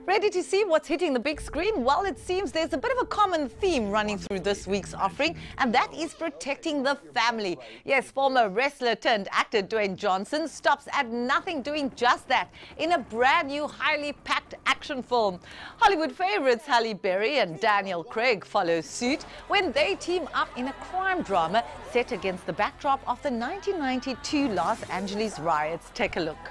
Ready to see what's hitting the big screen? Well, it seems there's a bit of a common theme running through this week's offering, and that is protecting the family. Yes, former wrestler turned actor Dwayne Johnson stops at nothing doing just that in a brand new, highly packed action film. Hollywood favorites Halle Berry and Daniel Craig follow suit when they team up in a crime drama set against the backdrop of the 1992 Los Angeles riots. Take a look.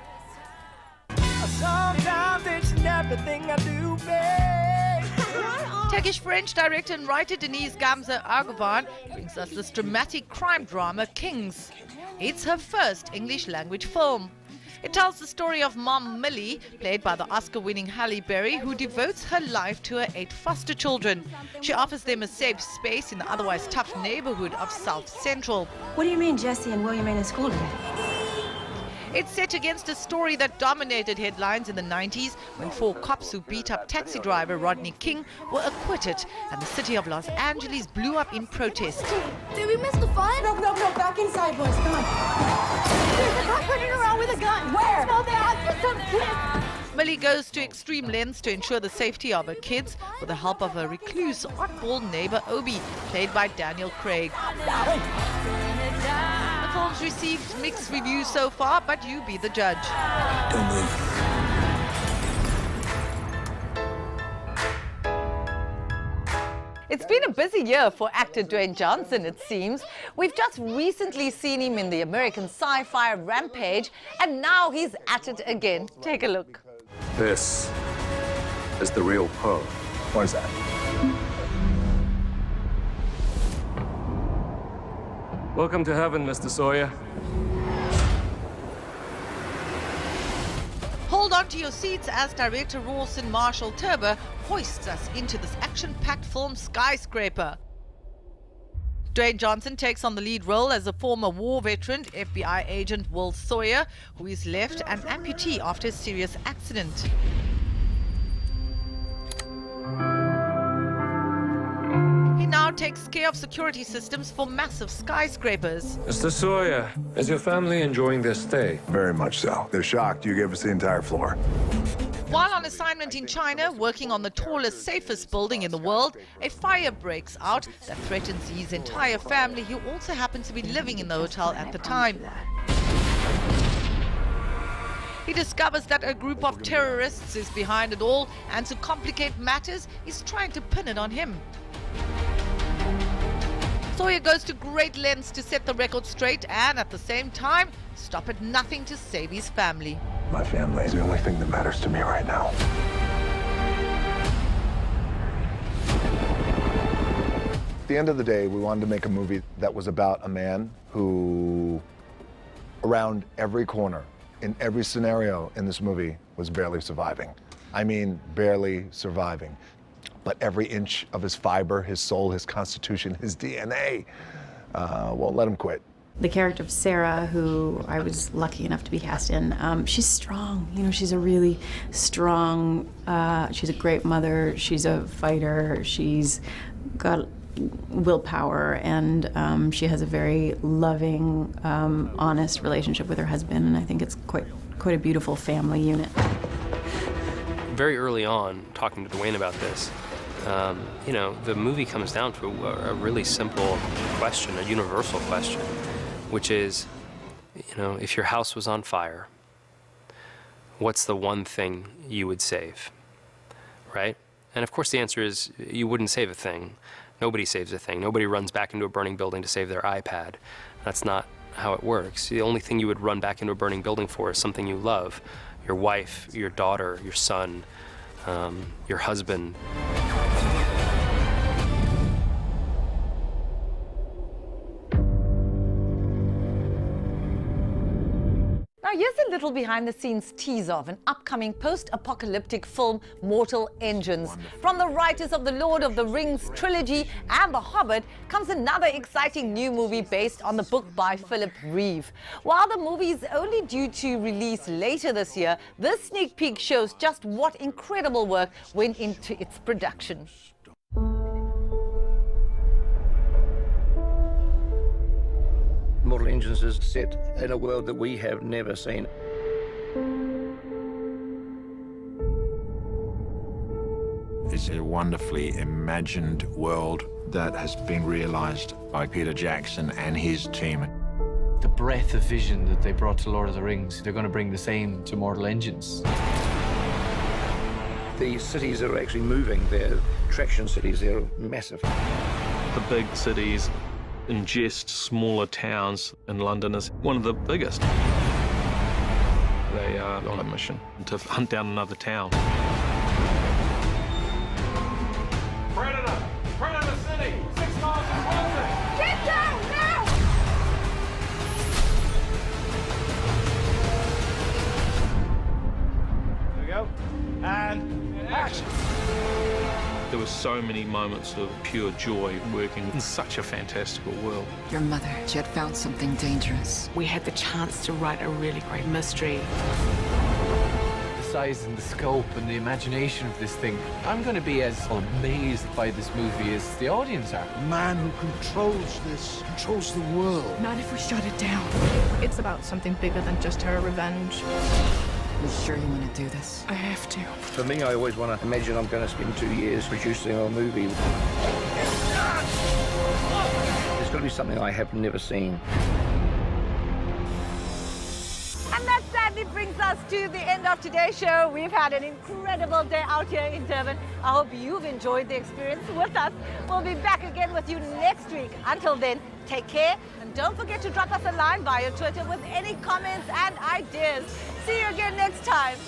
Sometimes it's everything I do, babe. Turkish French director and writer Denise Gamze Erdogan brings us this dramatic crime drama, Kings. It's her first English language film. It tells the story of Mom Millie, played by the Oscar-winning Halle Berry, who devotes her life to her 8 foster children. She offers them a safe space in the otherwise tough neighborhood of South Central. What do you mean Jesse and William ain't in school today? It's set against a story that dominated headlines in the 90s when 4 cops who beat up taxi driver Rodney King were acquitted and the city of Los Angeles blew up in protest. Did we miss the fun? No, back inside, boys, come on. There's a cop running around with a gun. Where? Smell that for some kids. Millie goes to extreme lengths to ensure the safety of her kids with the help of her recluse, oddball neighbor Obi, played by Daniel Craig. The film's received mixed reviews so far, but you be the judge. Don't move. It's been a busy year for actor Dwayne Johnson, it seems. We've just recently seen him in the American sci-fi Rampage, and now he's at it again. Take a look. This is the real Poe. What is that? Welcome to heaven, Mr. Sawyer. Hold on to your seats as director Rawson Marshall Turber hoists us into this action-packed film Skyscraper. Dwayne Johnson takes on the lead role as a former war veteran, FBI agent Will Sawyer, who is left an amputee after a serious accident. He now takes care of security systems for massive skyscrapers. Mr. Sawyer, is your family enjoying their stay? Very much so. They're shocked you gave us the entire floor. While on assignment in China, working on the tallest, safest building in the world, a fire breaks out that threatens his entire family, who also happen to be living in the hotel at the time. He discovers that a group of terrorists is behind it all, and to complicate matters, is trying to pin it on him. Sawyer goes to great lengths to set the record straight and, at the same time, stop at nothing to save his family. My family is the only thing that matters to me right now. At the end of the day, we wanted to make a movie that was about a man who, around every corner, in every scenario in this movie, was barely surviving. I mean, barely surviving. But every inch of his fiber, his soul, his constitution, his DNA won't let him quit. The character of Sarah, who I was lucky enough to be cast in, she's strong. You know, she's a really strong, she's a great mother, she's a fighter, she's got willpower, and she has a very loving, honest relationship with her husband, and I think it's quite a beautiful family unit. Very early on, talking to Dwayne about this, you know, the movie comes down to a really simple question, a universal question, which is, you know, if your house was on fire, what's the one thing you would save, right? And of course the answer is you wouldn't save a thing. Nobody saves a thing. Nobody runs back into a burning building to save their iPad. That's not how it works. The only thing you would run back into a burning building for is something you love. Your wife, your daughter, your son, your husband. Now, here's a little behind-the-scenes teaser of an upcoming post-apocalyptic film, Mortal Engines. From the writers of the Lord of the Rings trilogy and The Hobbit comes another exciting new movie based on the book by Philip Reeve. While the movie is only due to release later this year, this sneak peek shows just what incredible work went into its production. Mortal Engines is set in a world that we have never seen. It's a wonderfully imagined world that has been realized by Peter Jackson and his team. The breadth of vision that they brought to Lord of the Rings, they're going to bring the same to Mortal Engines. The cities are actually moving. They're attraction cities. They're massive. The big cities ingest smaller towns, and London is one of the biggest. They are on a mission to hunt down another town. Predator! Predator City! 6 miles from London! Get down now! There we go. And action! There were so many moments of pure joy working in such a fantastical world. Your mother, she had found something dangerous. We had the chance to write a really great mystery. The size and the scope and the imagination of this thing. I'm going to be as amazed by this movie as the audience are. The man who controls this controls the world. Not if we shut it down. It's about something bigger than just her revenge. You sure you want to do this? I have to. For me, I always want to imagine I'm going to spend 2 years producing a movie. There's got to be something I have never seen. And that sadly brings us to the end of today's show. We've had an incredible day out here in Durban. I hope you've enjoyed the experience with us. We'll be back again with you next week. Until then, take care. And don't forget to drop us a line via Twitter with any comments and ideas. See you again next time.